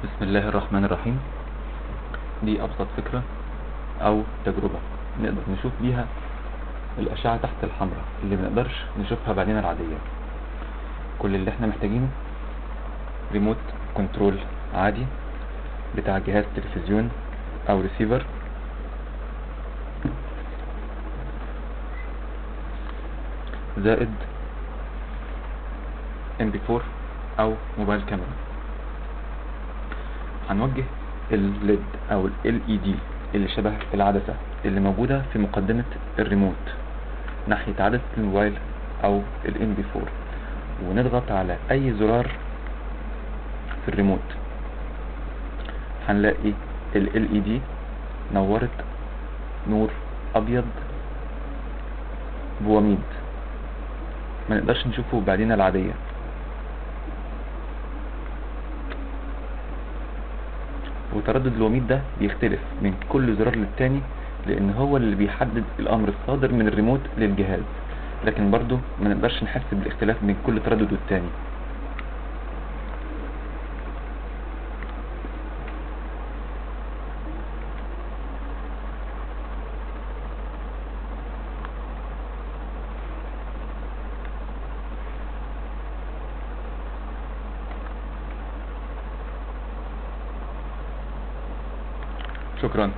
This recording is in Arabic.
بسم الله الرحمن الرحيم. دي أبسط فكرة أو تجربة نقدر نشوف بيها الأشعة تحت الحمراء اللي منقدرش نشوفها بعيننا العادية. كل اللي احنا محتاجينه ريموت كنترول عادي بتاع جهاز تلفزيون أو ريسيفر، زائد MP4 أو موبايل كاميرا. هنوجه الليد أو LED اللي شبه العدسة اللي موجودة في مقدمة الريموت ناحية عدسة الموبايل أو MP4، ونضغط على أي زرار في الريموت. هنلاقي LED نورت نور أبيض بوميض ما نقدرش نشوفه بعيننا العادية. وتردد الوميض ده بيختلف من كل زرار للتاني، لان هو اللي بيحدد الامر الصادر من الريموت للجهاز، لكن برضو ما نقدرش نحس بالاختلاف بين كل تردد والتاني. شكرا.